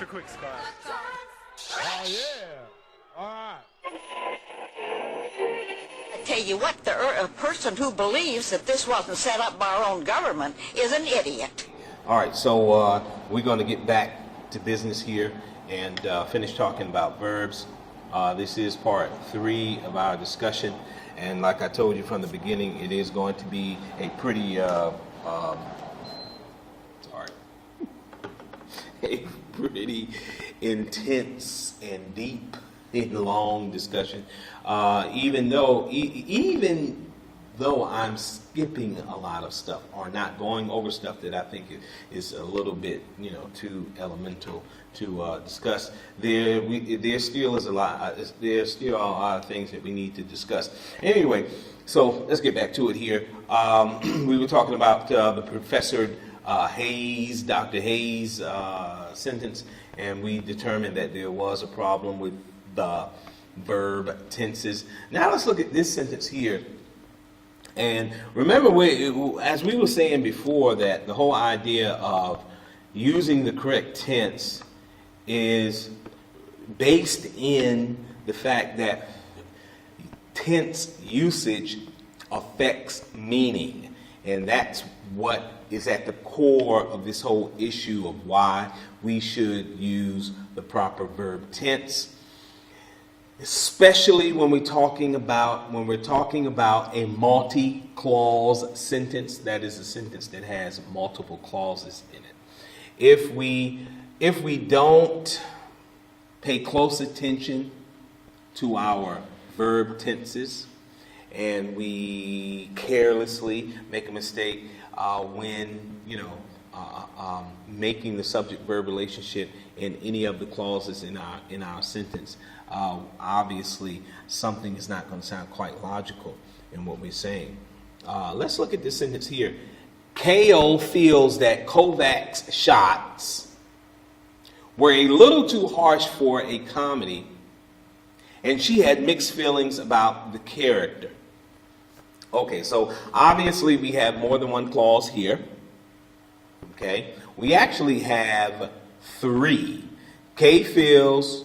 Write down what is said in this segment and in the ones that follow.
Mr. Quick Squad. Oh, yeah. All right. I tell you what, a person who believes that this wasn't set up by our own government is an idiot. All right, so we're going to get back to business here and finish talking about verbs. This is part 3 of our discussion, and like I told you from the beginning, it is going to be a pretty a pretty intense and deep and long discussion. Even though I'm skipping a lot of stuff or not going over stuff that I think is a little bit, too elemental to discuss, there still is a lot. There's still a lot of things that we need to discuss. Anyway, so let's get back to it here. We were talking about the Professor Hayes, Dr. Hayes sentence, and we determined that there was a problem with the verb tenses. Now let's look at this sentence here. And remember, as we were saying before, that the whole idea of using the correct tense is based in the fact that tense usage affects meaning. And that's what is at the core of this whole issue of why we should use the proper verb tense. Especially when we're talking about a multi-clause sentence, that is a sentence that has multiple clauses in it. If we don't pay close attention to our verb tenses, and we carelessly make a mistake when making the subject-verb relationship in any of the clauses in our sentence, obviously something is not going to sound quite logical in what we're saying. Let's look at this sentence here. Kale feels that Kovac's shots were a little too harsh for a comedy, and she had mixed feelings about the character. Okay, so obviously we have more than one clause here. Okay, we actually have 3. Kay feels,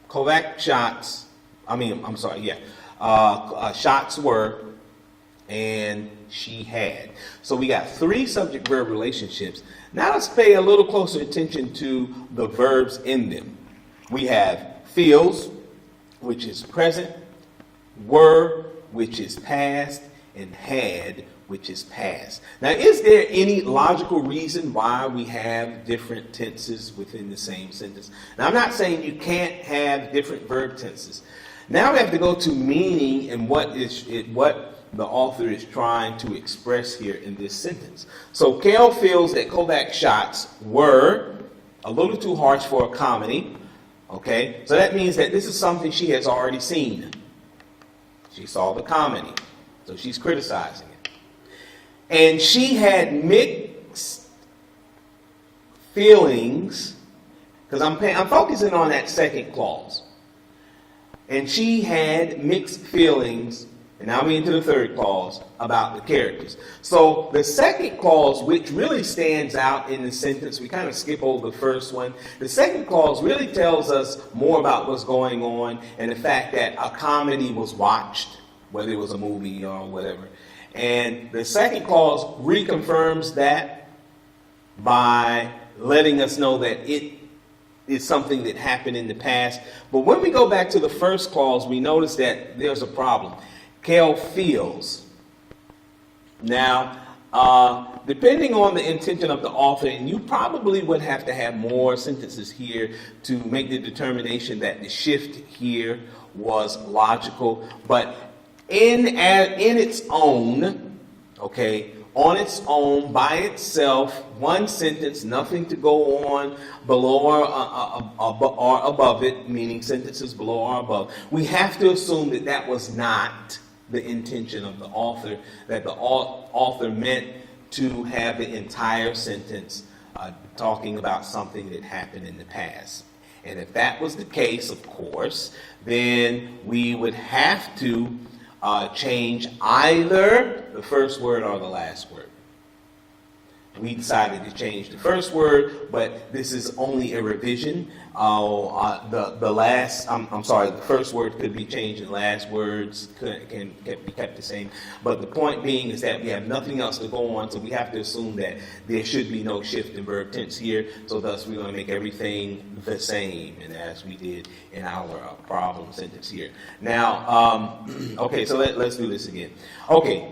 Kovac shots, shots were, and she had. So we got 3 subject-verb relationships. Now let's pay a little closer attention to the verbs in them. We have feels, which is present, were, which is past, and had, which is past. Now, is there any logical reason why we have different tenses within the same sentence? Now, I'm not saying you can't have different verb tenses. Now we have to go to meaning and what the author is trying to express here in this sentence. So, Kale feels that Kovac's shots were a little too harsh for a comedy. Okay, so that means that this is something she has already seen. She saw the comedy, so she's criticizing it. And she had mixed feelings, because I'm focusing on that second clause. And she had mixed feelings, and now we're into the third clause, about the characters. So the second clause, which really stands out in the sentence, we kind of skip over the first one. The second clause really tells us more about what's going on and the fact that a comedy was watched, whether it was a movie or whatever. And the second clause reconfirms that by letting us know that it is something that happened in the past. But when we go back to the first clause, we notice that there's a problem. Kale feels. Now, depending on the intention of the author, and you probably would have to have more sentences here to make the determination that the shift here was logical, but in its own, okay, on its own, by itself, one sentence, nothing to go on below or above it, meaning sentences below or above, we have to assume that that was not the intention of the author, that the author meant to have the entire sentence talking about something that happened in the past. And if that was the case, of course, then we would have to change either the first word or the last word. we decided to change the first word, but this is only a revision. The first word could be changed, and last words can be kept the same. But the point being is that we have nothing else to go on, so we have to assume that there should be no shift in verb tense here. So thus, we're going to make everything the same, and as we did in our problem sentence here. Now, okay, so let's do this again. Okay,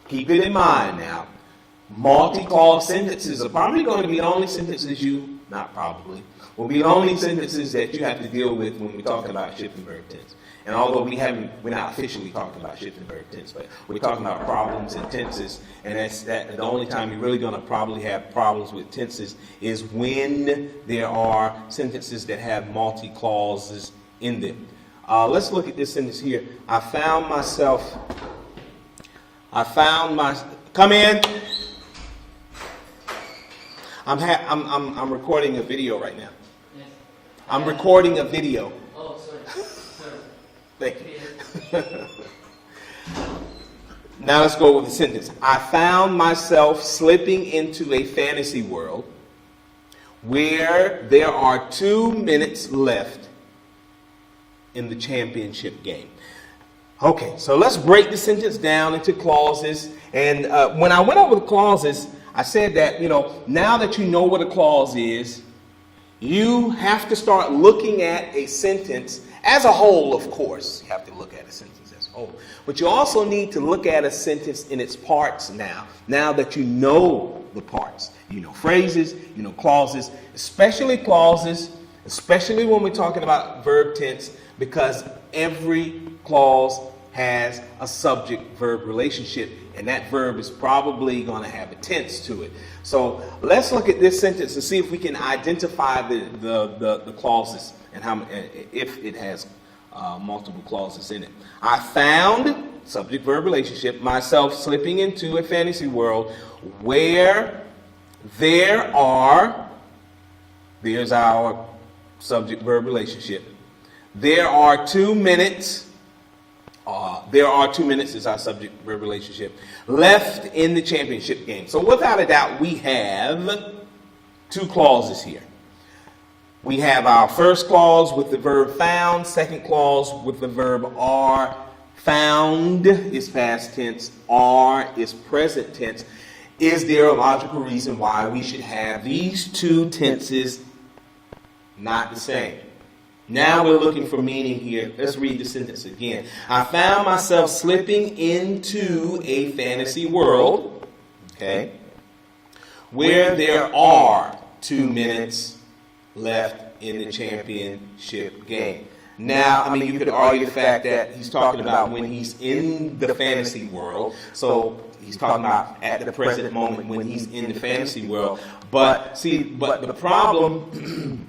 keep it in mind now. Multi-clause sentences are probably going to be the only sentences will be the only sentences that you have to deal with when we're talking about shifting verb tense. And although we're not officially talking about shifting verb tense, but we're talking about problems and tenses, and the only time you're really going to probably have problems with tenses is when there are sentences that have multi-clauses in them. Let's look at this sentence here. Come in. I'm recording a video right now. Yes. I'm recording a video. Oh, sorry. Thank you. Now let's go with the sentence. I found myself slipping into a fantasy world where there are 2 minutes left in the championship game. Okay, so let's break the sentence down into clauses. And when I went over the clauses, I said that, now that you know what a clause is, you have to start looking at a sentence as a whole, of course. You have to look at a sentence as a whole. But you also need to look at a sentence in its parts now that you know the parts. You know phrases, you know clauses, especially when we're talking about verb tense, because every clause has a subject-verb relationship, and that verb is probably going to have a tense to it. So let's look at this sentence and see if we can identify the clauses and if it has multiple clauses in it. I found, subject-verb relationship, myself slipping into a fantasy world where there's our subject-verb relationship. There are 2 minutes. There are 2 minutes is our subject-verb relationship left in the championship game. So without a doubt, we have 2 clauses here. We have our first clause with the verb found, second clause with the verb are. Found is past tense, are is present tense. Is there a logical reason why we should have these 2 tenses not the same? Now we're looking for meaning here. Let's read the sentence again. I found myself slipping into a fantasy world, okay, where there are 2 minutes left in the championship game. Now, you could argue the fact that he's talking about when he's in the fantasy world. So he's talking about at the present moment when he's in the fantasy world. But the problem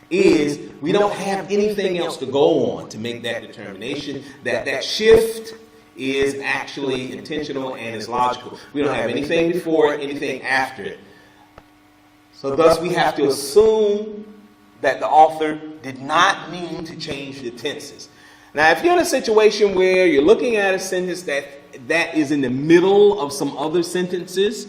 is we don't have anything else to go on to make that determination. That shift is actually intentional and is logical. We don't have anything before, anything after it. So thus we have to assume that the author did not mean to change the tenses. Now, if you're in a situation where you're looking at a sentence that is in the middle of some other sentences,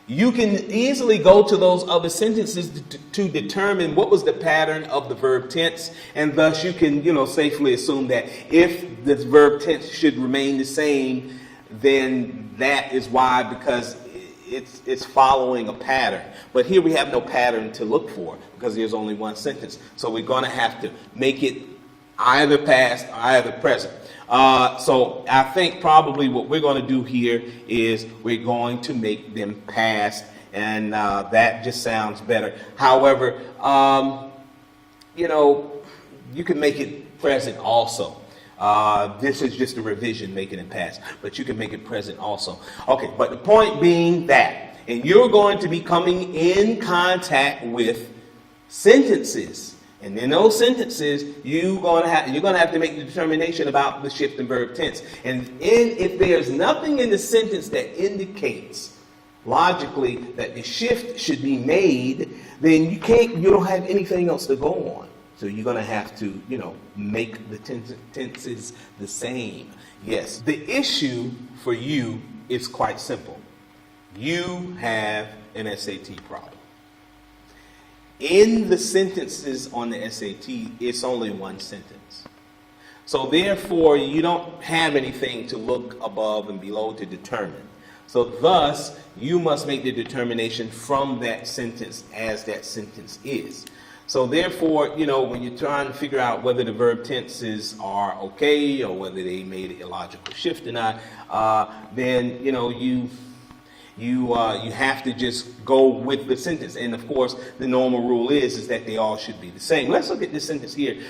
you can easily go to those other sentences to determine what was the pattern of the verb tense, and thus you can, safely assume that if the verb tense should remain the same, then that is why, because it's following a pattern. But here we have no pattern to look for because there's only one sentence. So we're going to have to make it either past or either present. So I think probably what we're going to do here is we're going to make them past, and that just sounds better. However, you can make it present also. This is just a revision, making it past, but you can make it present also. Okay, but the point being that, and you're going to be coming in contact with sentences. And in those sentences, you're going to have to make the determination about the shift in verb tense. And if there's nothing in the sentence that indicates logically that the shift should be made, then you don't have anything else to go on. So you're going to have to, make the tenses the same. Yes, the issue for you is quite simple. you have an SAT problem. In the sentences on the SAT, it's only one sentence. So therefore, you don't have anything to look above and below to determine. So thus, you must make the determination from that sentence as that sentence is. So therefore, when you're trying to figure out whether the verb tenses are okay or whether they made an illogical shift or not, then, you have to just go with the sentence. And of course, the normal rule is that they all should be the same. Let's look at this sentence here.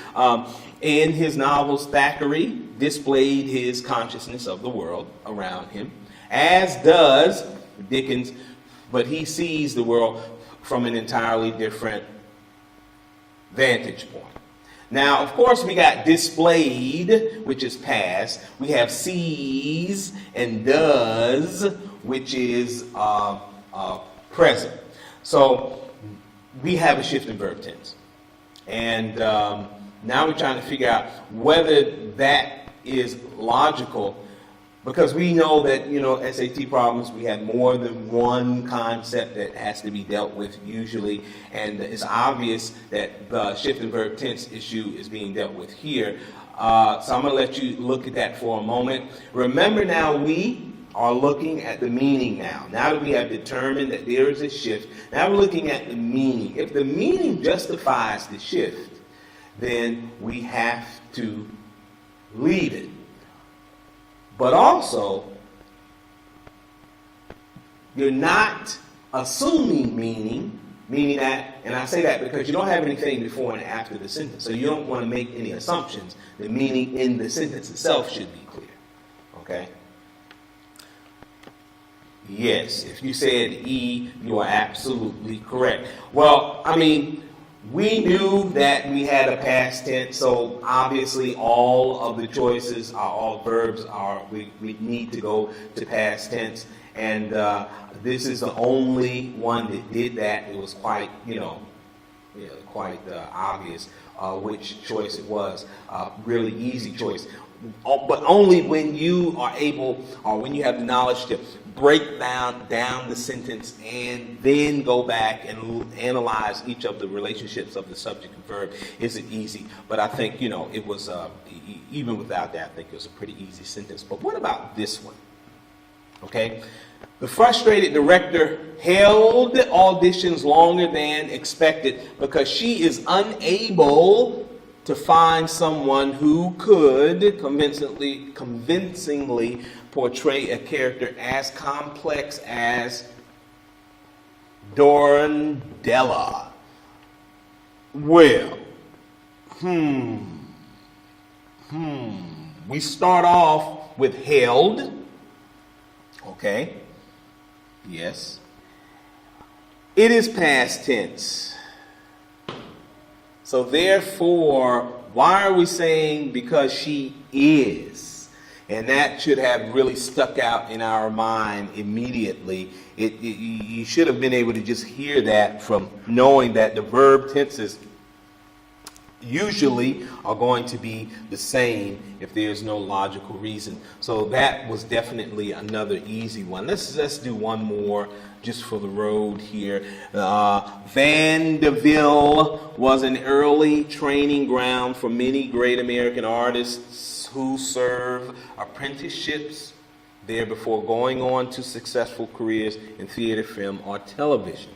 In his novels, Thackeray displayed his consciousness of the world around him, as does Dickens, but he sees the world from an entirely different vantage point. Now, of course, we got displayed, which is past. We have sees and does, which is present. So we have a shift in verb tense. And now we're trying to figure out whether that is logical, because we know that, SAT problems, we have more than one concept that has to be dealt with usually, and it's obvious that the shift in verb tense issue is being dealt with here. So I'm going to let you look at that for a moment. Remember now, we are looking at the meaning now. Now that we have determined that there is a shift, now we're looking at the meaning. If the meaning justifies the shift, then we have to leave it. But also, you're not assuming meaning that, and I say that because you don't have anything before and after the sentence, so you don't want to make any assumptions. The meaning in the sentence itself should be clear. Okay? Yes, if you said E, you are absolutely correct. Well, we knew that we had a past tense, so obviously all of the choices are all verbs we need to go to past tense, and this is the only one that did that. It was quite, quite obvious which choice it was. Really easy choice, but only when you are able, or when you have the knowledge to break down the sentence and then go back and analyze each of the relationships of the subject and verb is it easy. But I think, it was, even without that, I think it was a pretty easy sentence. But what about this one? Okay. The frustrated director held auditions longer than expected because she is unable to find someone who could convincingly portray a character as complex as Dorandella. Well, we start off with held. Okay. Yes. It is past tense. So therefore, why are we saying because she is? And that should have really stuck out in our mind immediately. You should have been able to just hear that from knowing that the verb tenses usually are going to be the same if there's no logical reason. So that was definitely another easy one. Let's do one more just for the road here. Vanderbilt was an early training ground for many great American artists who serve apprenticeships there before going on to successful careers in theater, film, or television.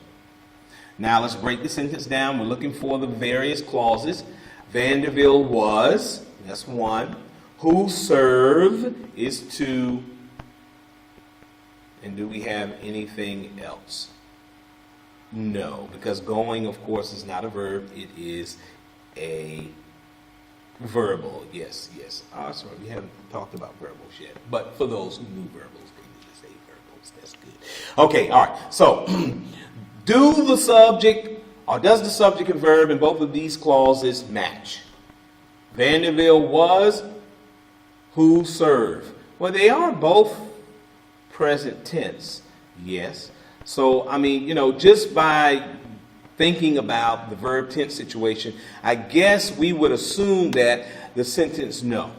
Now let's break the sentence down. We're looking for the various clauses. Vanderbilt was, that's one. Who serve is two. And do we have anything else? No, because going, of course, is not a verb. It is a verbal. Yes. Oh, sorry, we haven't talked about verbals yet. But for those who knew verbals, they need to say verbals. That's good. Okay, all right. So, does the subject and verb in both of these clauses match? Vanderbilt was, who serve? Well, they are both present tense. Yes. So, just by thinking about the verb tense situation, I guess we would assume that the sentence no.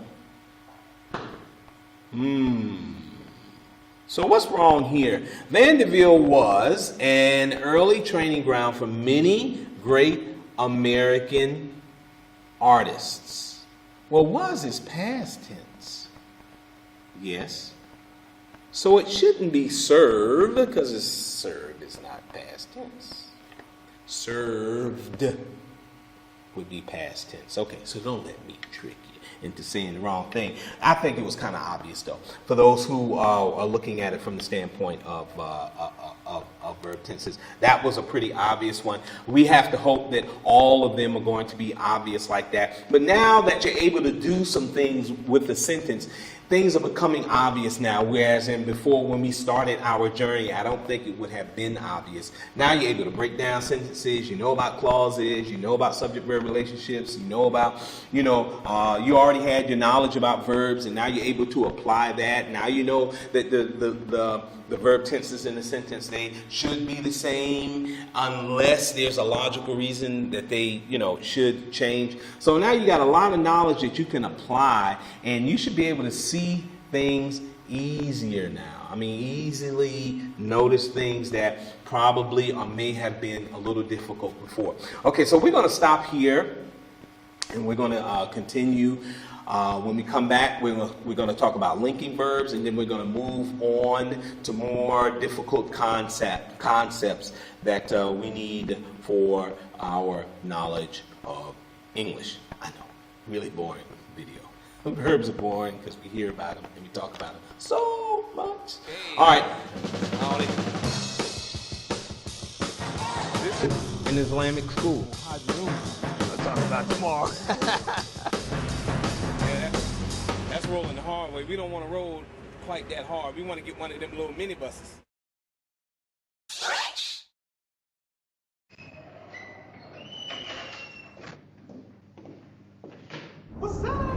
So what's wrong here? Vanderbilt was an early training ground for many great American artists. Well, was is past tense. Yes. So it shouldn't be served because it's served is not past tense. Served would be past tense. Okay, so don't let me trick you into saying the wrong thing. I think it was kind of obvious, though, for those who are looking at it from the standpoint of verb tenses. That was a pretty obvious one. We have to hope that all of them are going to be obvious like that. But now that you're able to do some things with the sentence, things are becoming obvious now, whereas in before when we started our journey, I don't think it would have been obvious. Now you're able to break down sentences, you know about clauses, you know about subject-verb relationships, you know about, you already had your knowledge about verbs, and now you're able to apply that. Now you know that the verb tenses in the sentence, they should be the same unless there's a logical reason that they, should change. So now you got a lot of knowledge that you can apply, and you should be able to see things easier now. I mean, easily notice things that probably or may have been a little difficult before. Okay, so we're going to stop here, and we're going to continue. When we come back, we're going to talk about linking verbs, and then we're going to move on to more difficult concepts that we need for our knowledge of English. I know, really boring video. Verbs are boring because we hear about them and we talk about them so much. Hey. All right. This is an Islamic school. We'll talk about tomorrow. That's rolling the hard way. We don't want to roll quite that hard. We want to get one of them little mini buses. What's up?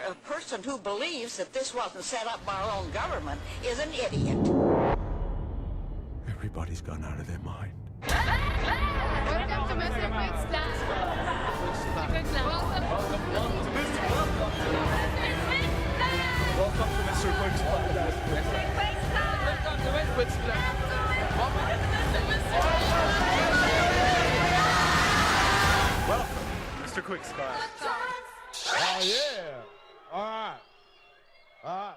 A person who believes that this wasn't set up by our own government is an idiot. Everybody's gone out of their mind. Welcome to Mr. Quick's class. Welcome to Mr. Quick's class. Welcome to Mr. Quick's class. Welcome, Mr. Quick's class. Oh, yeah. All right. All right.